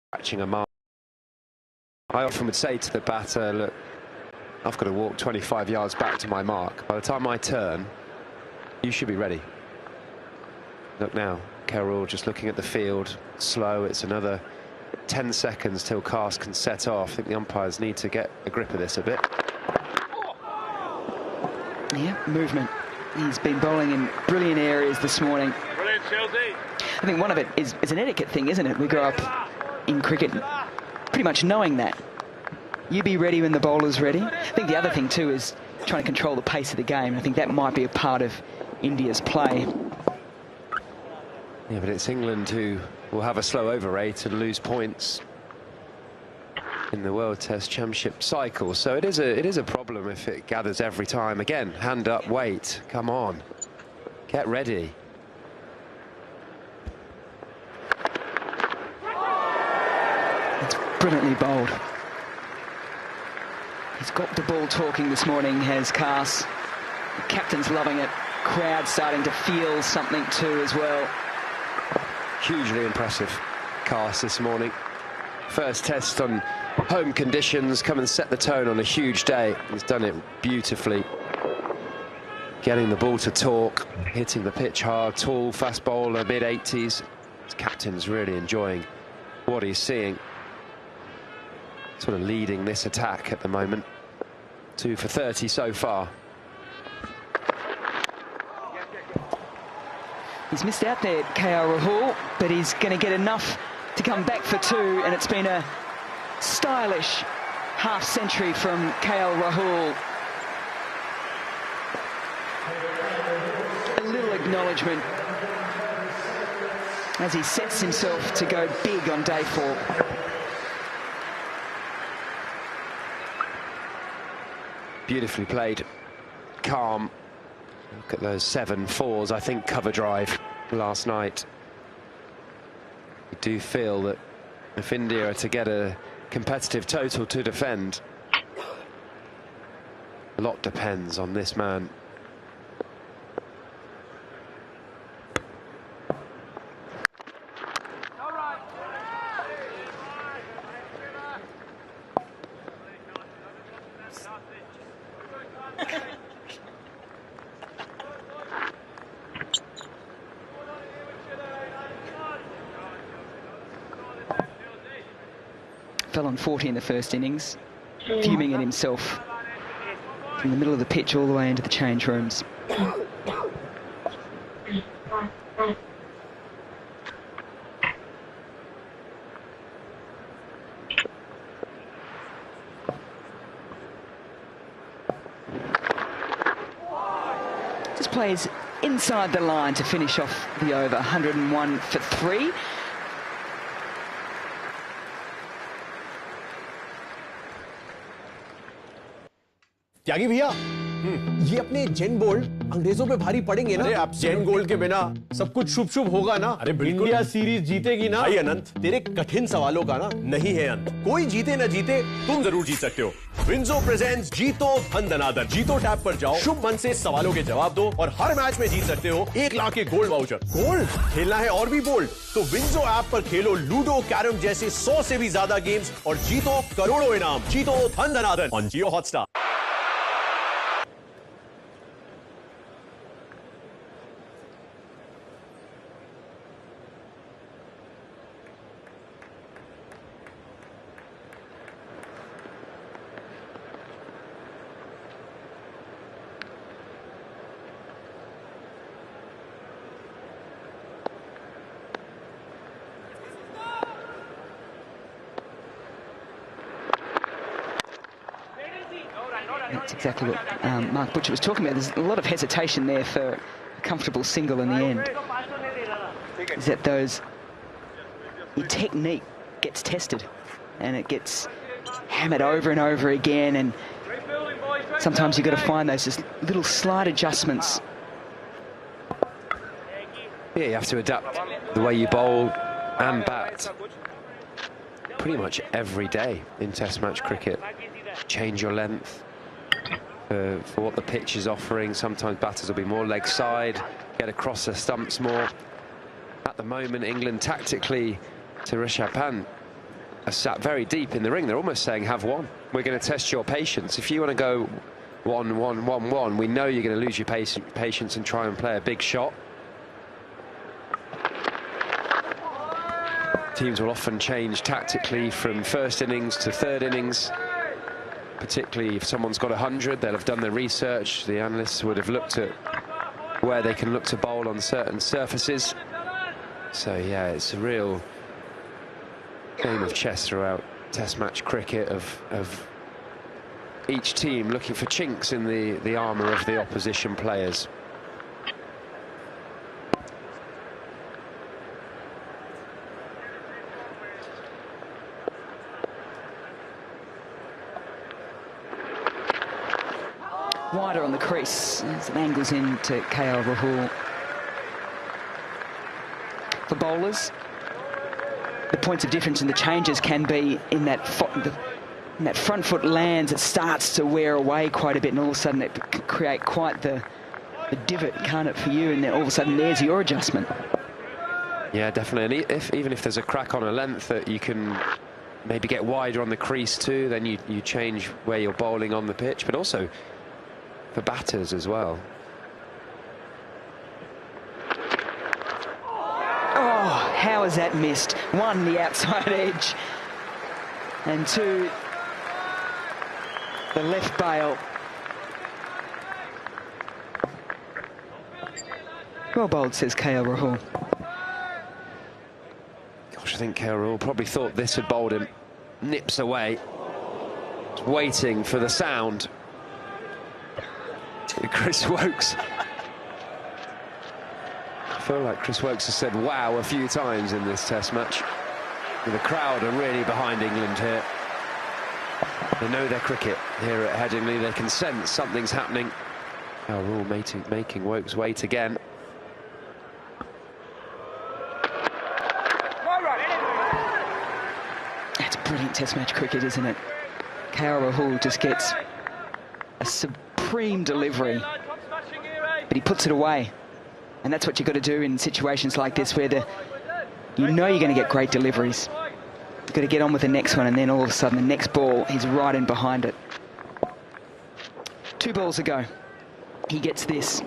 scratching a mark. I often would say to the batter, look, I've got to walk 25 yards back to my mark. By the time I turn, you should be ready. Look now, Carroll just looking at the field, slow. It's another 10 seconds till Cast can set off. I think the umpires need to get a grip of this a bit. Yeah, movement. He's been bowling in brilliant areas this morning. Brilliant, Chelsea. I think one of it is an etiquette thing, isn't it? We grow up in cricket pretty much knowing that. You be ready when the bowler's ready. I think the other thing too is trying to control the pace of the game. I think that might be a part of India's play. Yeah, but it's England who will have a slow over rate and lose points in the World Test Championship cycle. So it is a problem if it gathers every time. Again, hand up, wait, come on, get ready. It's brilliantly bowled. He's got the ball talking this morning, has Cast. The captain's loving it. Crowd starting to feel something too as well. Hugely impressive Cast this morning. First test on home conditions, come and set the tone on a huge day. He's done it beautifully. Getting the ball to talk, hitting the pitch hard, tall, fast bowler, mid-80s. His captain's really enjoying what he's seeing. Sort of leading this attack at the moment. 2 for 30 so far. He's missed out there, KL Rahul, but he's going to get enough to come back for 2, and it's been a stylish half-century from KL Rahul. A little acknowledgement as he sets himself to go big on day 4. Beautifully played, calm. Look at those 7 fours, I think, cover drive last night. I do feel that if India are to get a competitive total to defend, a lot depends on this man. Fell on 40 in the first innings, fuming at himself from the middle of the pitch all the way into the change rooms. Just plays inside the line to finish off the over. 101 for 3. त्यागी भैया ये अपने जेन gold अंग्रेजों पे भारी पड़ेंगे ना? अरे आप जेन गोल्ड के बिना सब कुछ शुभ शुभ होगा ना? अरे इंडिया सीरीज जीतेगी ना? भाई अनंत, तेरे कठिन सवालों का ना नहीं है अंत। कोई जीते ना जीते, तुम जरूर जीत सकते हो। विंजो प्रेजेंट्स जीतो धन धनाधन। जीतो टैब पर जाओ, शुभ मन से सवालों के जवाब दो और हर मैच में जीत सकते हो 1 लाख के गोल्ड वाउचर। गोल्ड खेलना है और भी बोल्ड, तो विंजो ऐप पर खेलो लूडो, कैरम जैसे 100 से भी ज्यादा गेम्स और जीतो करोड़ों इनाम। जीतो धन धनाधन on Jio Hotstar. That's exactly what Mark Butcher was talking about. There's a lot of hesitation there for a comfortable single in the end. Is that your technique gets tested and it gets hammered over and over again, and sometimes you've got to find those just little slight adjustments. Yeah, you have to adapt the way you bowl and bat pretty much every day in Test match cricket. Change your length for what the pitch is offering. Sometimes batters will be more leg side, get across the stumps more. At the moment, England tactically to Rishabh Pant are sat very deep in the ring. They're almost saying, have one. We're going to test your patience. If you want to go 1-1-1-1, we know you're going to lose your patience and try and play a big shot. Teams will often change tactically from first innings to third innings, particularly if someone's got 100. They'll have done their research. The analysts would have looked at where they can look to bowl on certain surfaces. So yeah, it's a real game of chess throughout Test match cricket of each team looking for chinks in the armour of the opposition players. Wider on the crease as it angles into KL Rahul. For bowlers, the points of difference in the changes can be in that front foot lands, it starts to wear away quite a bit, and all of a sudden it can create quite the divot, can't it, for you? And then all of a sudden there's your adjustment. Yeah, definitely. And even if there's a crack on a length, that you can maybe get wider on the crease too, then you change where you're bowling on the pitch, but also for batters as well. Oh, how is that missed? One, the outside edge, and two, the left bail. Well bowled, says KL Rahul. Gosh, I think KL Rahul probably thought this had bowled him. Nips away. Just waiting for the sound. Chris Wokes. I feel like Chris Wokes has said wow a few times in this Test match. And the crowd are really behind England here. They know their cricket here at Headingley. They can sense something's happening. KL Rahul making Wokes wait again. That's brilliant Test match cricket, isn't it? KL Rahul just gets a supreme delivery, but he puts it away. And that's what you've got to do in situations like this, where you know you're going to get great deliveries. You've got to get on with the next one, and then all of a sudden the next ball, he's right in behind it. 2 balls ago, he gets this.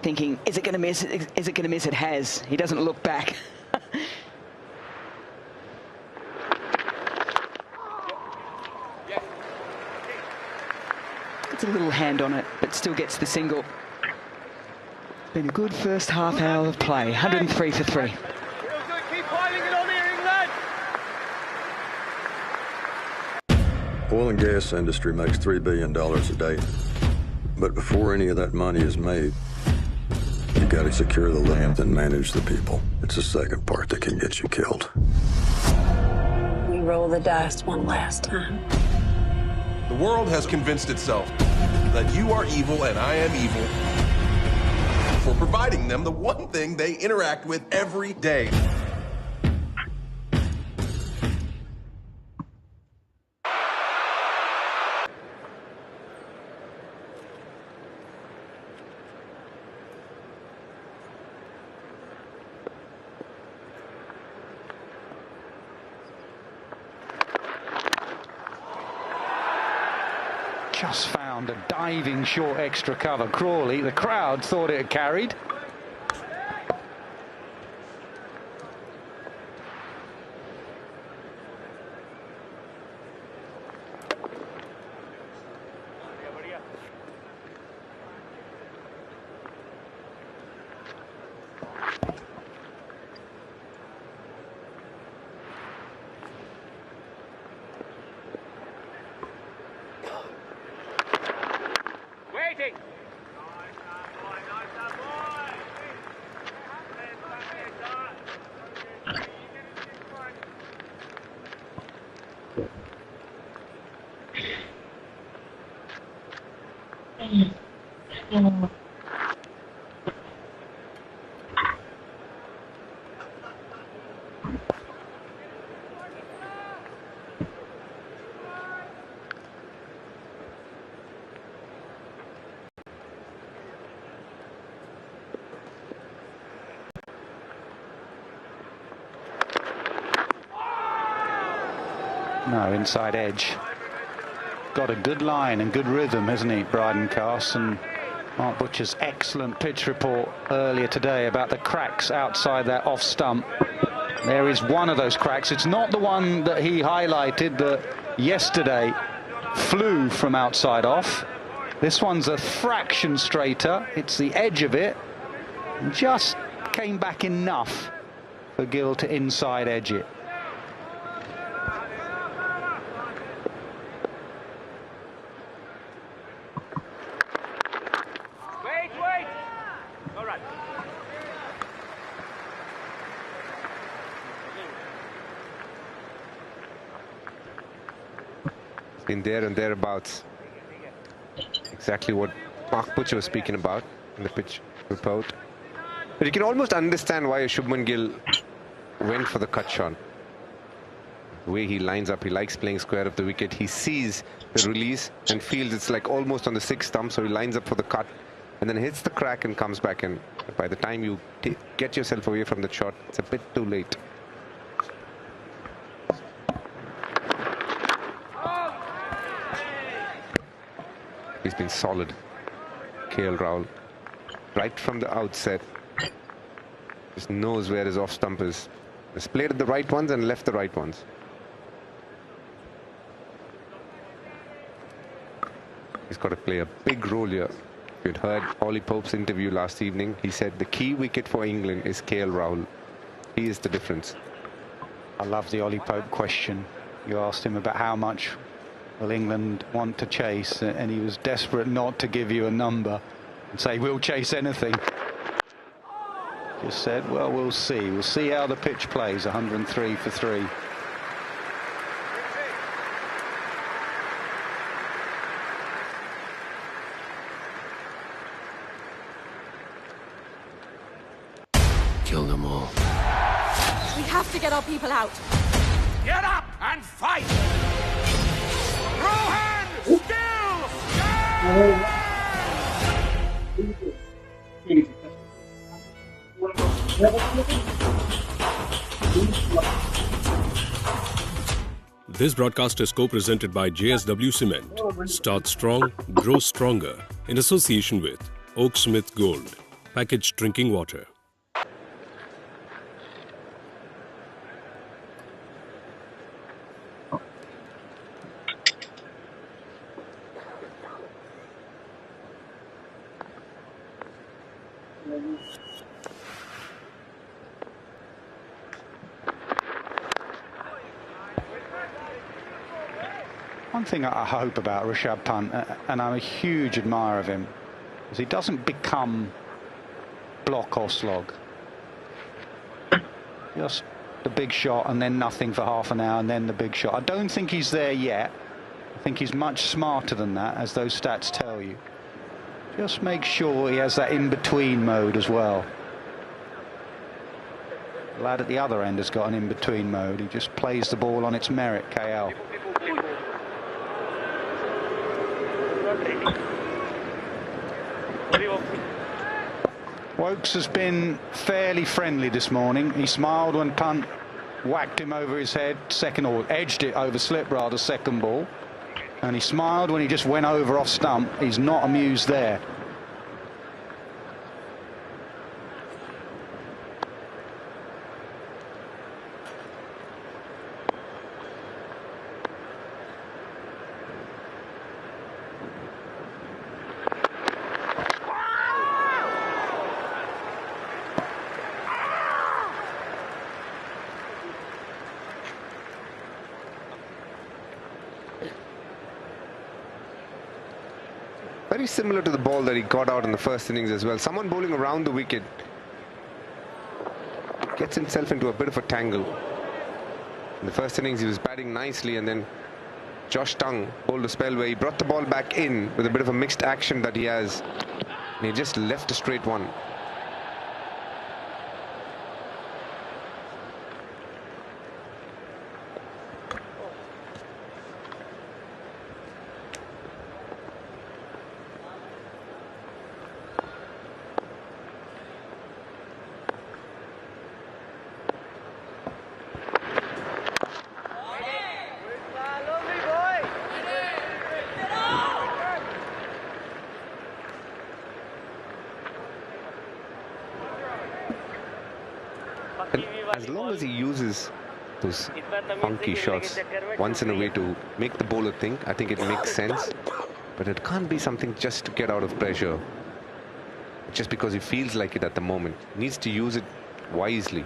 Thinking, is it going to miss? Is it going to miss? It has. He doesn't look back. Gets a little hand on it, but still gets the single. Been a good first half hour of play. 103 for 3. Keep piling it on here, England! Oil and gas industry makes $3 billion a day. But before any of that money is made, you got to secure the land and manage the people. It's the second part that can get you killed. We roll the dice one last time. The world has convinced itself that you are evil and I am evil for providing them the one thing they interact with every day. Just found a diving short extra cover. Crawley, the crowd thought it had carried. No, inside edge. Got a good line and good rhythm, hasn't he, Bryden Cass? And Mark Butcher's excellent pitch report earlier today about the cracks outside that off stump. There is one of those cracks. It's not the one that he highlighted that yesterday flew from outside off. This one's a fraction straighter. It's the edge of it. Just came back enough for Gill to inside edge it. Been there and thereabouts. Exactly what Mark Butcher was speaking about in the pitch report. But you can almost understand why Shubman Gill went for the cut shot. The way he lines up, he likes playing square of the wicket. He sees the release and feels it's like almost on the sixth stump, so he lines up for the cut and then hits the crack and comes back in. But by the time you get yourself away from the shot, it's a bit too late. He's been solid, KL Rahul, right from the outset. Just knows where his off stump is. He's played the right ones and left the right ones. He's got to play a big role here. If you'd heard Ollie Pope's interview last evening, he said the key wicket for England is KL Rahul. He is the difference. I love the Ollie Pope question. You asked him about how much will England want to chase, and he was desperate not to give you a number and say we'll chase anything. Just said, well, we'll see. We'll see how the pitch plays. 103 for 3. Kill them all. We have to get our people out. Get up and fight! Rohan! Still! This broadcast is co-presented by JSW Cement. Start strong, grow stronger. In association with Oak Smith Gold. Packaged drinking water. One thing I hope about Rishabh Pant, and I'm a huge admirer of him, is he doesn't become block or slog. Just the big shot and then nothing for half an hour and then the big shot. I don't think he's there yet. I think he's much smarter than that, as those stats tell you. Just make sure he has that in-between mode as well. The lad at the other end has got an in-between mode. He just plays the ball on its merit, KL. Wokes has been fairly friendly this morning. He smiled when Pant whacked him over his head, second, or edged it over slip rather, second ball. And he smiled when he just went over off stump. He's not amused there. Very similar to the ball that he got out in the first innings as well. Someone bowling around the wicket gets himself into a bit of a tangle. In the first innings he was batting nicely, and then Josh Tongue bowled a spell where he brought the ball back in with a bit of a mixed action that he has, and he just left a straight one. long as he uses those funky shots once in a way to make the bowler think, I think it makes sense. But it can't be something just to get out of pressure, just because he feels like it at the moment. He needs to use it wisely.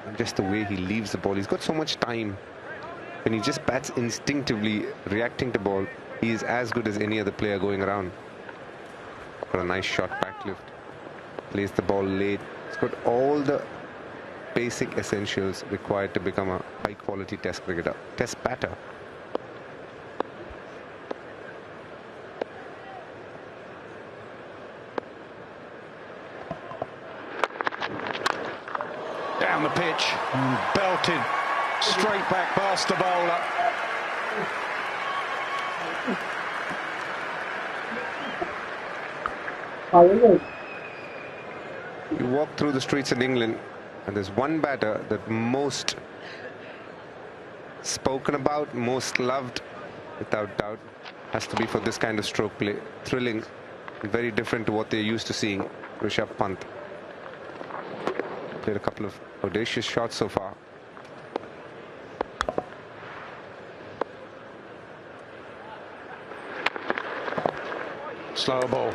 And just the way he leaves the ball, he's got so much time. When he just bats instinctively, reacting to ball, he is as good as any other player going around. Got a nice shot, back lift. Plays the ball late. He's got all the basic essentials required to become a high-quality test cricketer, test batter. Down the pitch and belted straight back past the bowler. You walk through the streets in England and there's one batter that most spoken about, most loved, without doubt, has to be for this kind of stroke play. Thrilling, very different to what they're used to seeing. Rishabh Pant played a couple of audacious shots so far. Slow ball.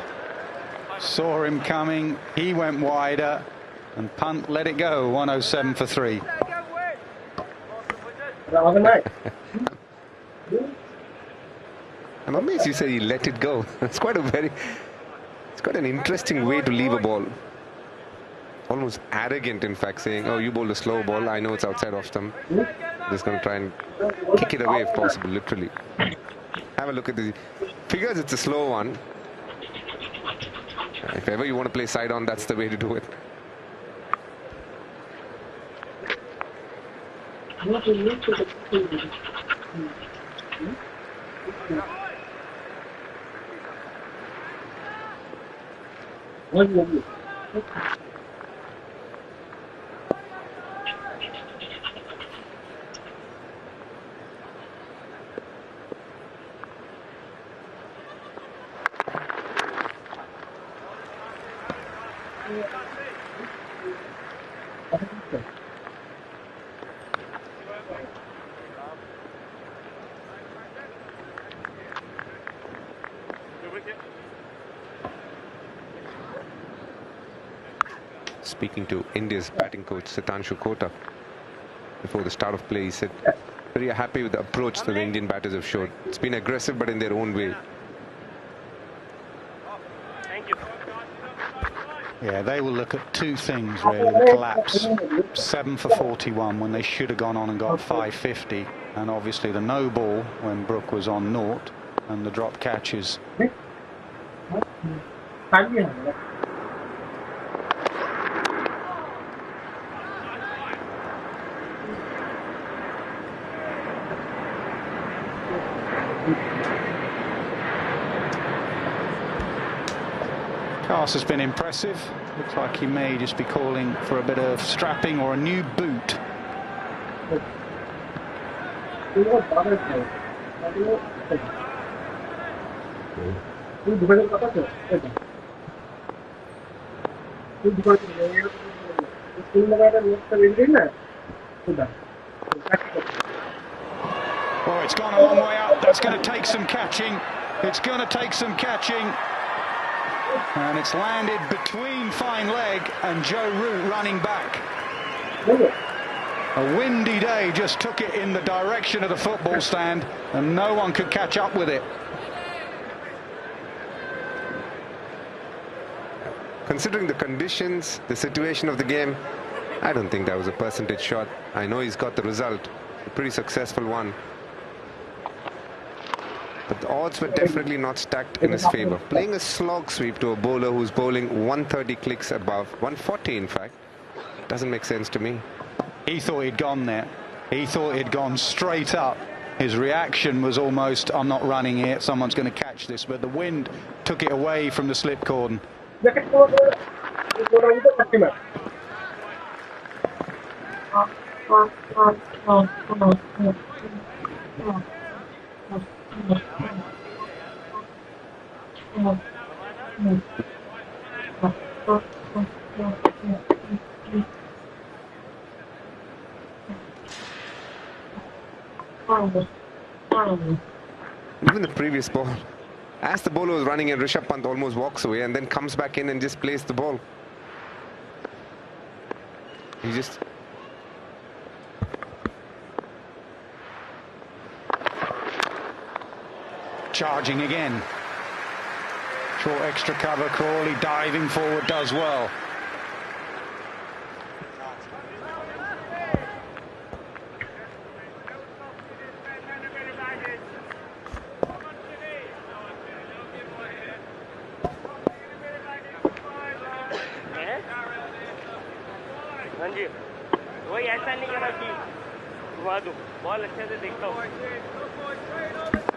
Saw him coming, he went wider, and Pant let it go. 107 for 3. I'm amazed you said he let it go. It's quite an interesting way to leave a ball. Almost arrogant, in fact, saying, oh, you bowled a slow ball, I know it's outside off stump. Just going to try and kick it away if possible, literally. Have a look at the figures, it's a slow one. If ever you want to play side on, that's the way to do it. Speaking to India's batting coach Sitanshu Kota before the start of play, he said very happy with the approach that the Indian batters have showed. It's been aggressive but in their own way. Yeah, they will look at two things really. The collapse, 7 for 41 when they should have gone on and got 550, and obviously the no ball when Brook was on naught, and the drop catches. Carse has been impressive. Looks like he may just be calling for a bit of strapping or a new boot. Oh, it's gone a long way up. That's going to take some catching. It's going to take some catching. And it's landed between fine leg and Joe Root running back. A windy day just took it in the direction of the football stand, and no one could catch up with it. Considering the conditions, the situation of the game, I don't think that was a percentage shot. I know he's got the result, a pretty successful one. But the odds were definitely not stacked in his favor. Playing a slog sweep to a bowler who's bowling 130 clicks above, 140 in fact, doesn't make sense to me. He thought he'd gone there. He thought he'd gone straight up. His reaction was almost, I'm not running here, someone's going to catch this. But the wind took it away from the slip cordon. Even the previous ball, as the bowler was running in, Rishabh Pant almost walks away and then comes back in and just plays the ball. He just... Charging again. Short extra cover, Crawley diving forward, does well. वही ऐसा नहीं करा कि घुमा दूं, ball अच्छे से देखता हूँ।